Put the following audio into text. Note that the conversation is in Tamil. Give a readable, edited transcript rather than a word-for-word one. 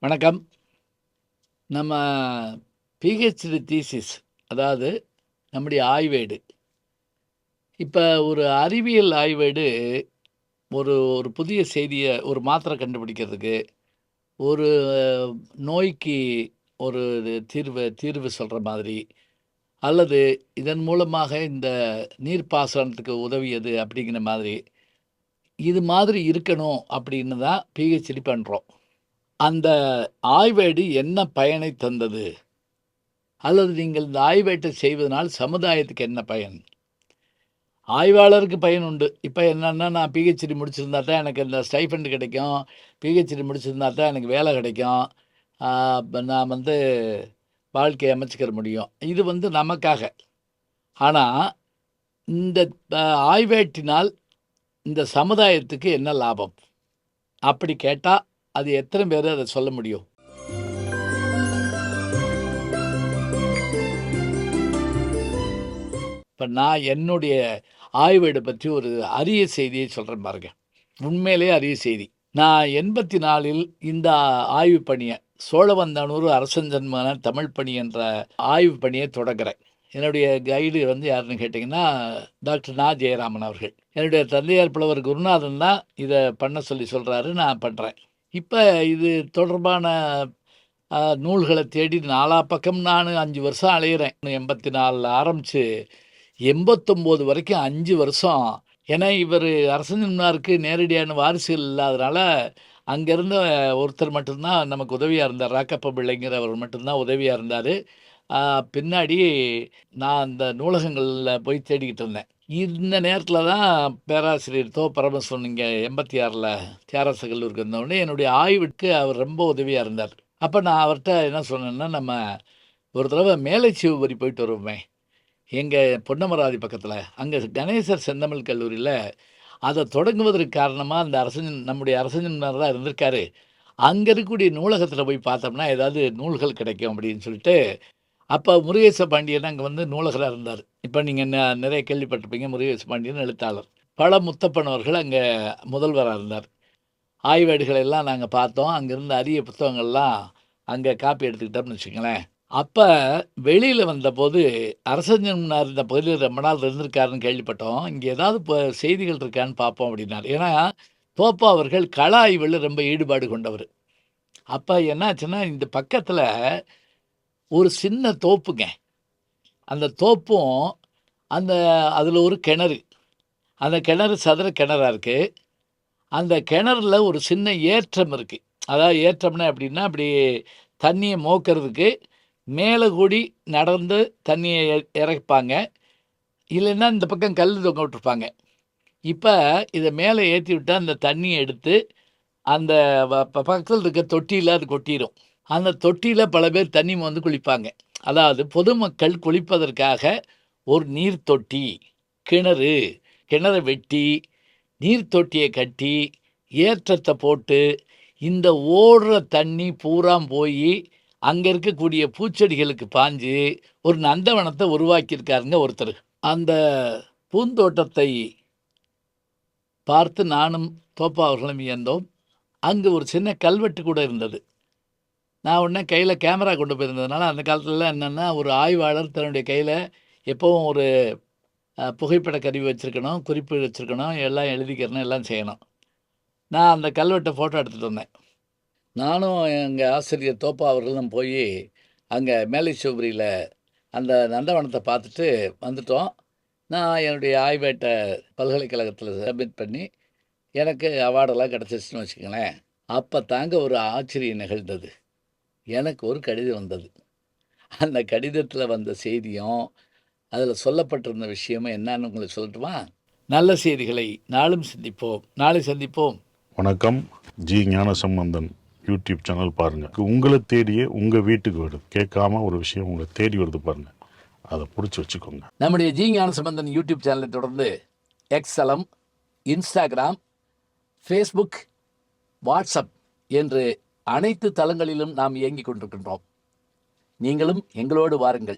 வணக்கம். நம்ம பிஹெச்டி தீசிஸ் அதாவது நம்முடைய ஆய்வேடு. இப்ப ஒரு அறிவியல் ஆய்வேடு ஒரு ஒரு புதிய செய்திய ஒரு மாத்திரை கண்டுபிடிக்கிறதுக்கு, ஒரு நோய்க்கு ஒரு தீர்வு தீர்வு சொல்ற மாதிரி, அல்லது இதன் மூலமாக இந்த நீர்ப்பாசனத்துக்கு உதவியது அப்படிங்கிற மாதிரி, இது மாதிரி இருக்கணும் அப்படின்னு தான் பிஹெச்டி பண்றோம். அந்த ஆய்வேடு என்ன பயனை தந்தது? அல்லது நீங்கள் இந்த ஆய்வேட்டை செய்வதனால் சமுதாயத்துக்கு என்ன பயன்? ஆய்வாளருக்கு பயன் உண்டு. இப்ப என்னன்னா, நான் பிஹெச்டி முடிச்சிருந்தா தான் எனக்கு இந்த ஸ்டைஃபண்ட் கிடைக்கும். பிஹெச்டி முடிச்சிருந்தா தான் எனக்கு வேலை கிடைக்கும். இப்ப நான் வாழ்க்கைய அமைச்சுக்கிற முடியும். இது நமக்காக. ஆனா, இந்த அ ஆய்வேட்டினால் இந்த சமுதாயத்துக்கு என்ன லாபம்? அப்படி கேட்டா, அது எத்தன பேரு அத சொல்ல முடியும்? இப்ப நான் என்னுடைய ஆய்வேடு பற்றி ஒரு அரிய செய்தியை சொல்றேன் பாருங்க. உண்மையிலேயே அரிய செய்தி. நான் 84ல் இந்த ஆய்வு பணிய சோழவந்தானூர் அரசஞ்சன்மான தமிழ் பணி என்ற ஆய்வு பணியை தொடங்குறேன். என்னுடைய கைடு யாருன்னு கேட்டீங்கன்னா, டாக்டர் நா. ஜெயராமன் அவர்கள். என்னுடைய தந்தையார் புலவர் குருநாதன் தான் இத பண்ண சொல்லி சொல்றாரு. நான் பண்றேன். இப்ப இது தொடர்பான நூல்கள தேடி நாலா பக்கம் நானு 5 வருஷம் அலையிறேன். 84ல ஆரம்பிச்சு 89 வரைக்கும் 5 வருஷம். ஏன்னா, இவரு அரசன்மாருக்கு நேரடியான வாரிசுகள் இல்லாதனால, அங்க இருந்த ஒருத்தர் மட்டும் தான் நமக்கு உதவியா இருந்தார். ராக்கப்ப பிள்ளைங்கிறவர் மட்டும் தான் உதவியா இருந்தாரு. ஆ பின்னாடி நான் அந்த நூலகங்கள்ல போய் தேடிக்கிட்டு இருந்தேன். இந்த நேரத்தில தான் பேராசிரியர் பரமசிவன் இங்க 86ல தியாகராச கல்லூரிக்கு வந்தவுடனே, என்னுடைய ஆய்வுக்கு அவர் ரொம்ப உதவியா இருந்தார். அப்ப நான் அவர்ட்ட என்ன சொன்னேன்னா, நம்ம ஒரு தடவ மேலை சிவபுரி போயிட்டு வருவோமே! எங்க பொன்னமராவதி பக்கத்தில. அங்க கணேசர் செந்தமிழ் கல்லூரியில அத தொடங்குவதற்கு காரணமா அந்த நம்முடைய அரசஞானவர் தான் இருந்திருக்காரு. அங்க இருக்கக்கூடிய நூலகத்தில போய் பார்த்தோம்னா, ஏதாவது நூல்கள் கிடைக்கும் அப்படின்னு சொல்லிட்டு, அப்ப முருகேச பாண்டியன் அங்க நூலகரா இருந்தாரு. இப்ப நீங்க நிறைய கேள்விப்பட்டிருப்பீங்க. முருகேச பாண்டியன் எழுத்தாளர். பல முத்தப்பன் அவர்கள் அங்க முதல்வரா இருந்தார். ஆய்வேடுகளை எல்லாம் நாங்க பார்த்தோம். அங்க இருந்த அரிய புத்தகங்கள்லாம் அங்க காப்பி எடுத்துக்கிட்டோம்னு வச்சுக்கங்களேன். அப்ப வெளியில வந்தபோது, அரசஞானம்னார் இந்த பகுதியில ரொம்ப நாள் இருந்திருக்காருன்னு கேள்விப்பட்டோம். இங்க ஏதாவது செய்திகள் இருக்கான்னு பார்ப்போம் அப்படின்னாரு. ஏன்னா, தோப்பா அவர்கள் கள ஆய்வுல ரொம்ப ஈடுபாடு கொண்டவரு. அப்ப என்னாச்சுன்னா, இந்த பக்கத்துல ஒரு சின்ன தோப்புங்க. அந்த தோப்பும், அந்த அதுல ஒரு கிணறு. அந்த கிணறு சதுர கிணறா இருக்கு. அந்த கிணறுல ஒரு சின்ன ஏற்றம் இருக்கு. அதாவது ஏற்றம்னா எப்படின்னா, அப்படி தண்ணிய மோக்கிறதுக்கு மேல கூடி நடந்து தண்ணிய இறைப்பாங்க. இல்லைன்னா இந்த பக்கம் கல் தொங்க விட்டுருப்பாங்க. இப்ப இத மேல ஏத்தி விட்டா அந்த தண்ணிய எடுத்து அந்த பக்கத்துல இருக்க தொட்டியில அது கொட்டிரும். அந்த தொட்டியில பல பேர் தண்ணி மோந்து குளிப்பாங்க. அதாவது பொதுமக்கள் குளிப்பதற்காக ஒரு நீர் தொட்டி, கிணறு, கிணற வெட்டி, நீர் தொட்டிய கட்டி, ஏற்றத்த போட்டு, இந்த ஓடுற தண்ணி பூராம் போயி, அங்க இருக்கக்கூடிய பூச்செடிகளுக்கு பாய்ஞ்சு, ஒரு நந்தவனத்த உருவாக்கியிருக்காருங்க ஒருத்தரு. அந்த பூந்தோட்டத்தை பார்த்து நானும் தோப்பா அவர்களும் வியந்தோம். அங்கு ஒரு சின்ன கல்வெட்டு கூட இருந்தது. நான் உடனே கையில கேமரா கொண்டு போயிருந்ததுனால, அந்த காலத்துலலாம் என்னன்னா, ஒரு ஆய்வாளர் தன்னுடைய கையில எப்பவும் ஒரு புகைப்பட கருவி வச்சிருக்கணும், குறிப்பு வச்சிருக்கணும், எல்லாம் எழுதிக்கிறணும், எல்லாம் செய்யணும். நான் அந்த கல்வெட்ட ஃபோட்டோ எடுத்துட்டு வந்தேன். நானும் எங்க ஆசிரியர் தோப்பா அவர்களும் போயி, அங்க மேலை சிவபுரியில அந்த நந்தவனத்த பார்த்துட்டு வந்துட்டோம். நான் என்னுடைய ஆய்வேட்ட பல்கலைக்கழகத்தில சப்மிட் பண்ணி, எனக்கு அவார்டெல்லாம் கிடச்சிருச்சுன்னு வச்சுக்கங்களேன். அப்ப தாங்க ஒரு ஆச்சரியம் நிகழ்ந்தது. எனக்கு ஒரு கடிதம் வந்தது. அந்த கடிதத்தில வந்த செய்தியும், அதில சொல்லப்பட்டிருந்த விஷயமும் என்னான்னு உங்களுக்கு சொல்லட்டுமா? நல்ல செய்திகளை நாளும் சிந்திப்போம். நாளை சந்திப்போம். வணக்கம். ஜி ஞானசம்பந்தன் யூடியூப் சேனல் பாருங்கள். உங்களை தேடியே உங்கள் வீட்டுக்கு வருது. கேட்காம ஒரு விஷயம் உங்களை தேடி வருது பாருங்கள். அதை பிடிச்சி வச்சுக்கோங்க. நம்முடைய ஜி ஞானசம்பந்தன் யூடியூப் சேனலை தொடர்ந்து எக்ஸலம், இன்ஸ்டாகிராம், ஃபேஸ்புக், வாட்ஸ்அப் என்று அனைத்து தளங்களிலும் நாம் இயங்கிக் கொண்டிருக்கின்றோம். நீங்களும் எங்களோடு வாருங்கள்.